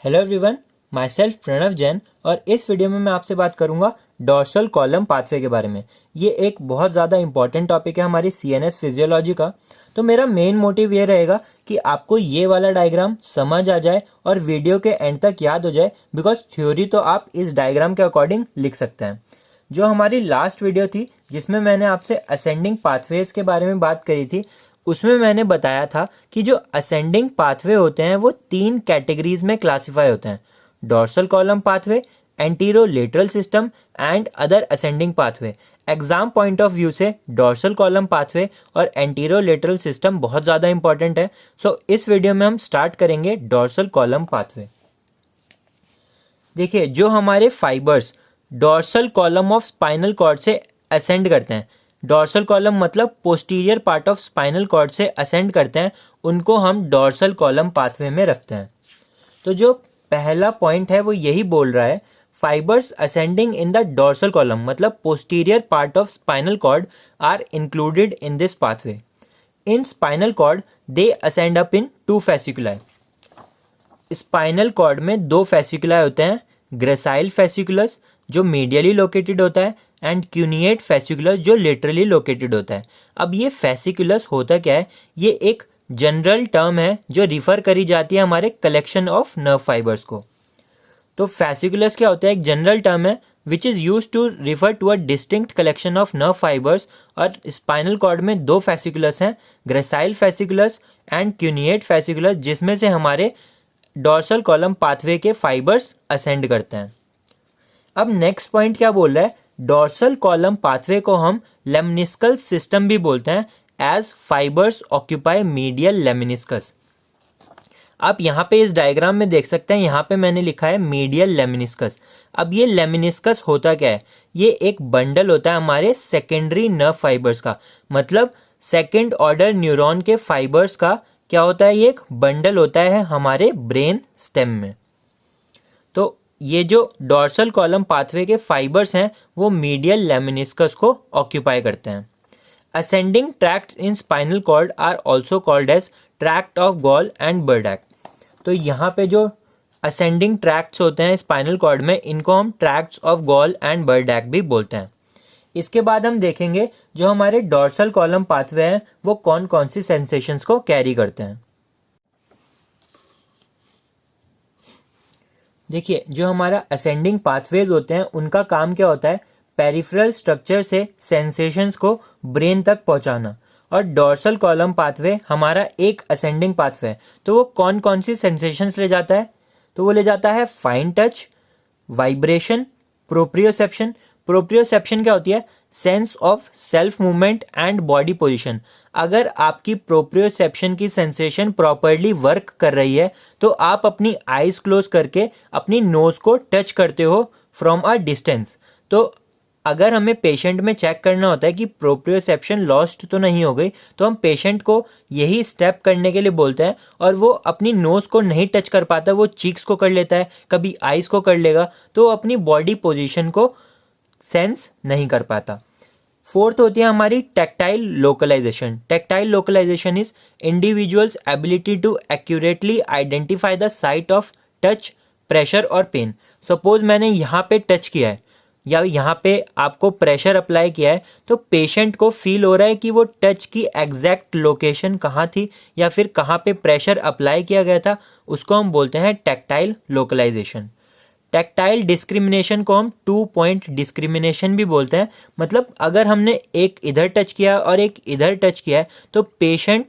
Hello everyone, myself Pranav Jain और इस video में मैं आपसे बात करूंगा डॉर्सल कॉलम पाथवे के बारे में। ये एक बहुत ज़्यादा इंपॉर्टेंट टॉपिक है हमारी सीएनएस फिजियोलॉजी का। तो मेरा मेन मोटिव ये रहेगा कि आपको ये वाला डायग्राम समझ आ जाए और वीडियो के एंड तक याद हो जाए, बिकॉज थ्योरी तो आप इस डायग्राम के अकॉर्डिंग लिख सकते हैं। जो हमारी लास्ट वीडियो थी जिसमें मैंने आपसे असेंडिंग पाथवेज के बारे में बात करी थी, उसमें मैंने बताया था कि जो असेंडिंग पाथवे होते हैं वो 3 कैटेगरीज में क्लासिफाई होते हैं: dorsal column pathway, antero-lateral system and other ascending pathway. Exam point of view से डॉर्सल कॉलम पाथवे और एंटीरो-लेटरल सिस्टम बहुत ज़्यादा इंपॉर्टेंट है। सो इस वीडियो में हम स्टार्ट करेंगे डॉर्सल कॉलम पाथवे। देखिए, जो हमारे fibres dorsal column of spinal cord से असेंड करते हैं, डॉर्सल कॉलम मतलब posterior part of spinal cord से असेंड करते हैं, उनको हम डॉर्सल कॉलम पाथवे में रखते हैं। तो जो पहला पॉइंट है वो यही बोल रहा है, fibres ascending in the dorsal column मतलब posterior part of spinal cord are included in this pathway. In spinal cord they ascend up in 2 fasciculi। Spinal cord में 2 fasciculi होते हैं, ग्रेसाइल फेसिकुलस जो मीडियली लोकेटेड होता है and cuneate fasciculus जो laterally located होता है। अब ये फेसिकुलस होता क्या है? ये एक जनरल टर्म है जो रिफर करी जाती है हमारे कलेक्शन ऑफ नर्व फाइबर्स को। तो फेसिकुलस क्या होता है? एक जनरल टर्म है which is use to refer to a distinct collection of nerve fibres. और स्पाइनल कॉर्ड में 2 फेसिकुलस हैं, gracile fasciculus and cuneate fasciculus, जिसमें से हमारे डॉर्सल कॉलम पाथवे के फाइबर्स असेंड करते हैं। अब नेक्स्ट पॉइंट क्या बोल रहा है? डॉर्सल कॉलम पाथवे को हम लेमनिस्कल सिस्टम भी बोलते हैं, as fibres occupy medial lemniscus. आप यहाँ पे इस डायग्राम में देख सकते हैं, यहाँ पे मैंने लिखा है मीडियल लेमिनिस्कस। अब ये लेमिनिस्कस होता क्या है? ये एक बंडल होता है हमारे सेकेंडरी नर्व फाइबर्स का, मतलब सेकेंड ऑर्डर न्यूरॉन के फाइबर्स का क्या होता है? ये एक बंडल होता है हमारे ब्रेन स्टेम में। तो ये जो डॉर्सल कॉलम पाथवे के फाइबर्स हैं वो मीडियल लेमिनिस्कस को ऑक्यूपाई करते हैं। Ascending tracts in spinal cord are also called as tract of Goll and Burdach. तो यहाँ पे जो असेंडिंग ट्रैक्ट्स होते हैं स्पाइनल कॉर्ड में, इनको हम ट्रैक्ट्स ऑफ गॉल एंड बर्डैक भी बोलते हैं। इसके बाद हम देखेंगे जो हमारे डॉर्सल कॉलम पाथवे हैं वो कौन कौन सी सेंसेशंस को कैरी करते हैं। देखिए, जो हमारा असेंडिंग पाथवेज होते हैं उनका काम क्या होता है? पेरिफेरल स्ट्रक्चर से सेंसेशंस को ब्रेन तक पहुंचाना। और डॉर्सल कॉलम पाथवे हमारा एक असेंडिंग पाथवे है, तो वो कौन कौन सी सेंसेशंस ले जाता है? तो वो ले जाता है fine touch, vibration, proprioception. Proprioception क्या होती है? Sense of self movement and body position. अगर आपकी प्रोप्रियोसेप्शन की सेंसेशन प्रॉपर्ली वर्क कर रही है तो आप अपनी आईज क्लोज करके अपनी नोज को टच करते हो फ्रॉम अ डिस्टेंस। तो अगर हमें पेशेंट में चेक करना होता है कि प्रोप्रियोसेप्शन लॉस्ट तो नहीं हो गई, तो हम पेशेंट को यही स्टेप करने के लिए बोलते हैं, और वो अपनी नोज को नहीं टच कर पाता, वो चीक्स को कर लेता है, कभी आईज को कर लेगा, तो अपनी बॉडी पोजीशन को सेंस नहीं कर पाता। फोर्थ होती है हमारी tactile localisation. Tactile localisation is individuals ability to accurately identify the site of touch, pressure और पेन। सपोज मैंने यहाँ पे टच किया है या यहाँ पे आपको प्रेशर अप्लाई किया है, तो पेशेंट को फील हो रहा है कि वो टच की एग्जैक्ट लोकेशन कहाँ थी या फिर कहाँ पे प्रेशर अप्लाई किया गया था, उसको हम बोलते हैं टेक्टाइल लोकलाइजेशन। टेक्टाइल डिस्क्रिमिनेशन को हम 2 पॉइंट डिस्क्रिमिनेशन भी बोलते हैं। मतलब अगर हमने एक इधर टच किया और एक इधर टच किया है तो पेशेंट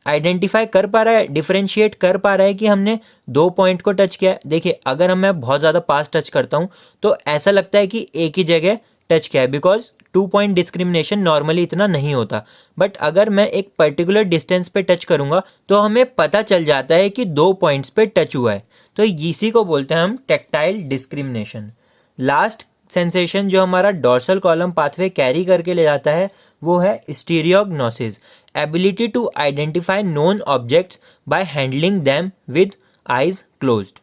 आइडेंटिफाई कर पा रहा है, डिफरेंशिएट कर पा रहा है कि हमने 2 पॉइंट को टच किया है। देखिए, अगर मैं बहुत ज़्यादा पास टच करता हूँ तो ऐसा लगता है कि एक ही जगह टच किया है, बिकॉज 2 पॉइंट डिस्क्रिमिनेशन नॉर्मली इतना नहीं होता। बट अगर मैं एक पर्टिकुलर डिस्टेंस पे टच करूँगा तो हमें पता चल जाता है कि 2 पॉइंट्स पे टच हुआ है, तो इसी को बोलते हैं हम टेक्टाइल डिस्क्रिमिनेशन। लास्ट सेंसेशन जो हमारा डॉर्सल कॉलम पाथवे कैरी करके ले जाता है वो है stereognosis, ability to identify known objects by handling them with eyes closed.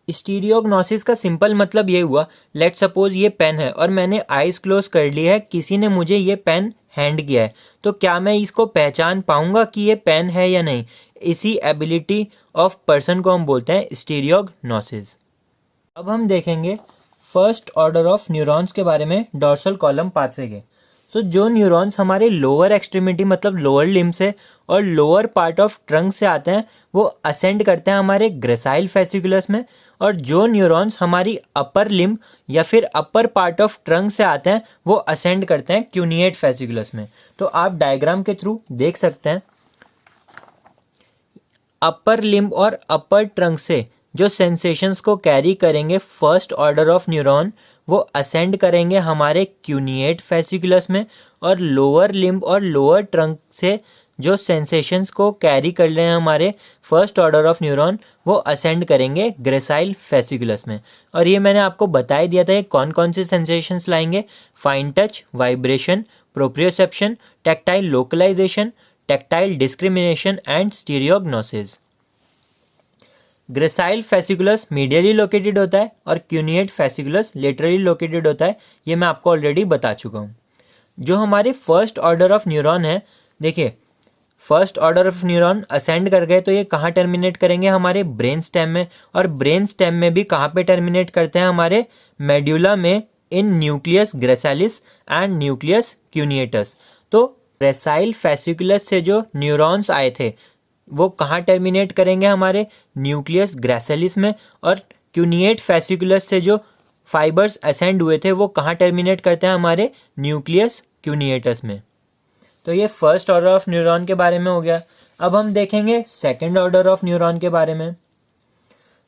Stereognosis का सिंपल मतलब ये हुआ, लेट सपोज ये पेन है और मैंने आइज क्लोज कर ली है, किसी ने मुझे ये पेन हैंड किया है, तो क्या मैं इसको पहचान पाऊंगा कि ये पेन है या नहीं? इसी एबिलिटी ऑफ पर्सन को हम बोलते हैं स्टीरियोग्नोसिस। अब हम देखेंगे फर्स्ट ऑर्डर ऑफ न्यूरॉन्स के बारे में डॉर्सल कॉलम पाथवे के। तो जो न्यूरॉन्स हमारे लोअर एक्सट्रीमिटी मतलब लोअर लिम्ब से और लोअर पार्ट ऑफ ट्रंक से आते हैं वो असेंड करते हैं हमारे ग्रेसाइल फेसिकुलस में, और जो न्यूरॉन्स हमारी अपर लिम्ब या फिर अपर पार्ट ऑफ ट्रंक से आते हैं वो असेंड करते हैं क्यूनिएट फेसिकुलस में। तो आप डायग्राम के थ्रू देख सकते हैं अपर लिम्ब और अपर ट्रंक से जो सेंसेशंस को कैरी करेंगे फर्स्ट ऑर्डर ऑफ न्यूरॉन वो असेंड करेंगे हमारे क्यूनिएट फेसिकुलस में, और लोअर लिम्ब और लोअर ट्रंक से जो सेंसेशंस को कैरी कर रहे हैं हमारे फर्स्ट ऑर्डर ऑफ न्यूरॉन वो असेंड करेंगे ग्रेसाइल फेसिकुलस में। और ये मैंने आपको बता ही दिया था ये कौन कौन से सेंसेशंस लाएंगे, fine touch, vibration, proprioception, tactile localisation, tactile discrimination and stereognosis. Gracile fasciculus medially located होता है और क्यूनिएट फेसिकुलस लेटरली लोकेटेड होता है, ये मैं आपको ऑलरेडी बता चुका हूँ। जो हमारे फर्स्ट ऑर्डर ऑफ न्यूरॉन है, देखिए first order of neuron ascend कर गए तो ये कहाँ टर्मिनेट करेंगे, हमारे ब्रेन स्टेम में, और ब्रेन स्टेम में भी कहाँ पे टर्मिनेट करते हैं, हमारे मेड्यूला में, इन न्यूक्लियस ग्रेसालिस एंड न्यूक्लियस क्यूनिएटस। तो ग्रेसाइल फेसिकुलस से जो न्यूरॉन्स आए थे वो कहाँ टर्मिनेट करेंगे, हमारे न्यूक्लियस ग्रेसालिस में, और क्यूनिएट फेसिकुलस से जो फाइबर्स असेंड हुए थे वो कहाँ टर्मिनेट करते हैं, हमारे न्यूक्लियस क्यूनिएटस में। तो ये फर्स्ट ऑर्डर ऑफ न्यूरॉन के बारे में हो गया। अब हम देखेंगे सेकंड ऑर्डर ऑफ न्यूरॉन के बारे में।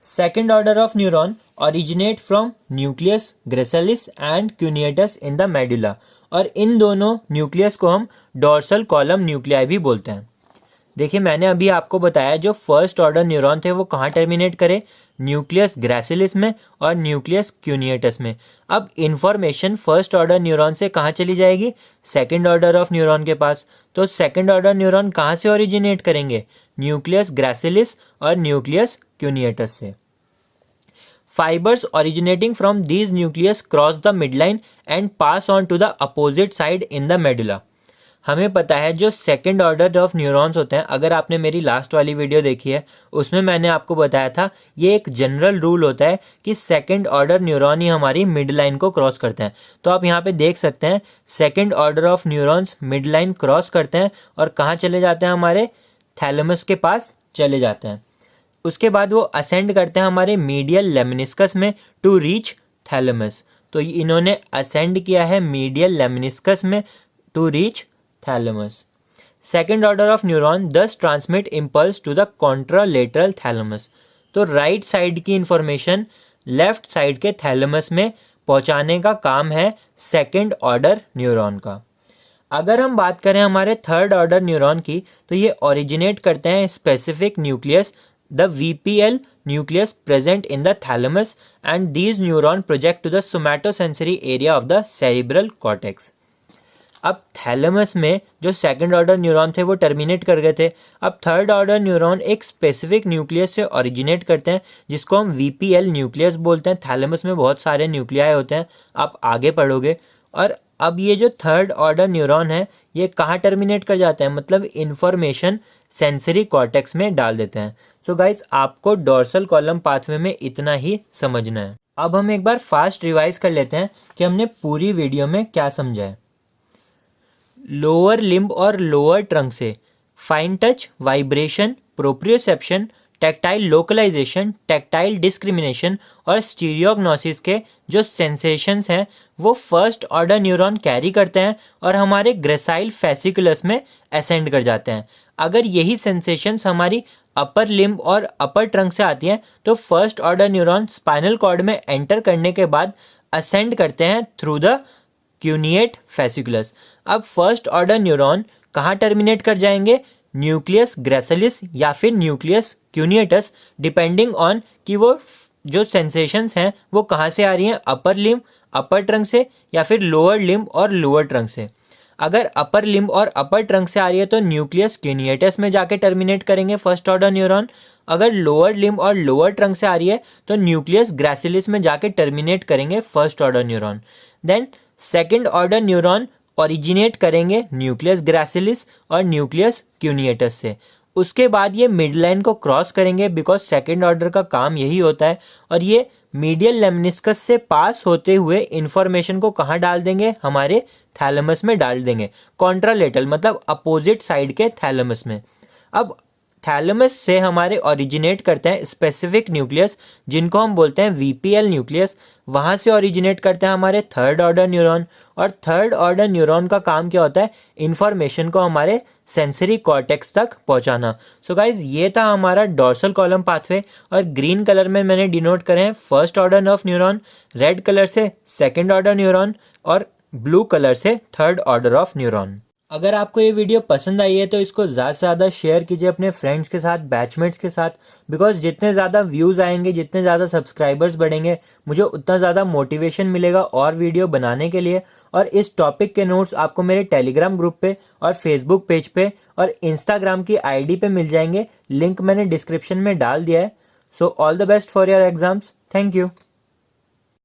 Second order of neuron originate from nucleus gracilis and cuneatus in the medulla, और इन दोनों न्यूक्लियस को हम डॉर्सल कॉलम न्यूक्लियाई भी बोलते हैं। देखिए मैंने अभी आपको बताया जो फर्स्ट ऑर्डर न्यूरॉन थे वो कहाँ टर्मिनेट करे, न्यूक्लियस ग्रेसिलिस में और न्यूक्लियस क्यूनिएटस में। अब इंफॉर्मेशन फर्स्ट ऑर्डर न्यूरॉन से कहाँ चली जाएगी, सेकंड ऑर्डर ऑफ न्यूरॉन के पास। तो सेकंड ऑर्डर न्यूरॉन कहाँ से ओरिजिनेट करेंगे, न्यूक्लियस ग्रेसिलिस और न्यूक्लियस क्यूनिएटस से। Fibres originating from these nucleus cross the midline and pass on to the opposite side in the medulla. हमें पता है जो सेकंड ऑर्डर ऑफ न्यूरॉन्स होते हैं, अगर आपने मेरी लास्ट वाली वीडियो देखी है उसमें मैंने आपको बताया था ये एक जनरल रूल होता है कि सेकंड ऑर्डर न्यूरॉन ही हमारी मिड लाइन को क्रॉस करते हैं। तो आप यहाँ पे देख सकते हैं second order of neurons mid line cross करते हैं और कहाँ चले जाते हैं, हमारे थैलेमस के पास चले जाते हैं। उसके बाद वो असेंड करते हैं हमारे मीडियल लेमिनिस्कस में टू रीच थैलेमस। तो इन्होंने असेंड किया है मीडियल लेमिनिस्कस में to reach thalamus. Second order of neuron thus transmit impulse to the contralateral thalamus. तो राइट साइड की इंफॉर्मेशन लेफ्ट साइड के थैलेमस में पहुंचाने का काम है सेकेंड ऑर्डर न्यूरॉन का। अगर हम बात करें हमारे थर्ड ऑर्डर न्यूरॉन की तो ये ओरिजिनेट करते हैं specific nucleus the VPL nucleus present in the thalamus and these neuron project to the somatosensory area of the cerebral cortex. अब थैलेमस में जो सेकंड ऑर्डर न्यूरॉन थे वो टर्मिनेट कर गए थे। अब थर्ड ऑर्डर न्यूरॉन एक स्पेसिफिक न्यूक्लियस से ओरिजिनेट करते हैं जिसको हम VPL न्यूक्लियस बोलते हैं। थैलेमस में बहुत सारे न्यूक्लियाई होते हैं, आप आगे पढ़ोगे। और अब ये जो थर्ड ऑर्डर न्यूरॉन है ये कहाँ टर्मिनेट कर जाते हैं, मतलब इन्फॉर्मेशन सेंसरी कॉर्टेक्स में डाल देते हैं। सो गाइस आपको डॉर्सल कॉलम पाथवे में इतना ही समझना है। अब हम एक बार फास्ट रिवाइज कर लेते हैं कि हमने पूरी वीडियो में क्या समझा है। लोअर लिम्ब और लोअर ट्रंक से fine touch, vibration, proprioception, tactile localisation, tactile discrimination और स्टीरियोग्नोसिस के जो सेंसेशंस हैं वो फर्स्ट ऑर्डर न्यूरॉन कैरी करते हैं और हमारे ग्रेसाइल फेसिकुलस में असेंड कर जाते हैं। अगर यही सेंसेशंस हमारी अपर लिम्ब और अपर ट्रंक से आती हैं तो first order neuron spinal cord में एंटर करने के बाद असेंड करते हैं थ्रू द क्यूनिएट फेसिकुलस। अब फर्स्ट ऑर्डर न्यूरॉन कहाँ टर्मिनेट कर जाएंगे, न्यूक्लियस ग्रेसिलिस या फिर न्यूक्लियस क्यूनिएटस, डिपेंडिंग ऑन कि वो जो सेंसेशंस हैं वो कहाँ से आ रही हैं, अपर लिम्ब अपर ट्रंक से या फिर लोअर लिम्ब और लोअर ट्रंक से। अगर अपर लिम्ब और अपर ट्रंक से आ रही है तो न्यूक्लियस क्यूनिएटस में जाके टर्मिनेट करेंगे फर्स्ट ऑर्डर न्यूरॉन। अगर लोअर लिम्ब और लोअर ट्रंक से आ रही है तो न्यूक्लियस ग्रेसिलिस में जाके टर्मिनेट करेंगे first order neuron. Then second order neuron originate करेंगे न्यूक्लियस ग्रेसिलिस और न्यूक्लियस क्यूनिएटस से। उसके बाद ये मिड लाइन को क्रॉस करेंगे बिकॉज सेकेंड ऑर्डर का काम यही होता है, और ये मीडियल लेमनिस्कस से पास होते हुए इंफॉर्मेशन को कहाँ डाल देंगे, हमारे थैलेमस में डाल देंगे, कॉन्ट्रालेटरल मतलब अपोजिट साइड के थैलेमस में। अब थैलेमस से हमारे ओरिजिनेट करते हैं स्पेसिफिक न्यूक्लियस जिनको हम बोलते हैं वीपीएल न्यूक्लियस। वहाँ से ओरिजिनेट करते हैं हमारे थर्ड ऑर्डर न्यूरॉन, और थर्ड ऑर्डर न्यूरॉन का काम क्या होता है, इंफॉर्मेशन को हमारे सेंसरी कॉर्टेक्स तक पहुंचाना। सो गाइज ये था हमारा डोर्सल कॉलम पाथवे, और ग्रीन कलर में मैंने डिनोट करे हैं first order nerve neuron, red colour से सेकेंड ऑर्डर न्यूरॉन, और ब्लू कलर से थर्ड ऑर्डर ऑफ न्यूरॉन। अगर आपको ये वीडियो पसंद आई है तो इसको ज़्यादा से ज़्यादा शेयर कीजिए अपने फ्रेंड्स के साथ, बैचमेट्स के साथ, बिकॉज जितने ज़्यादा व्यूज़ आएंगे, जितने ज़्यादा सब्सक्राइबर्स बढ़ेंगे, मुझे उतना ज़्यादा मोटिवेशन मिलेगा और वीडियो बनाने के लिए। और इस टॉपिक के नोट्स आपको मेरे टेलीग्राम ग्रुप पे और फेसबुक पेज पे और इंस्टाग्राम की आईडी पे मिल जाएंगे, लिंक मैंने डिस्क्रिप्शन में डाल दिया है। So all the best for your exams, thank you.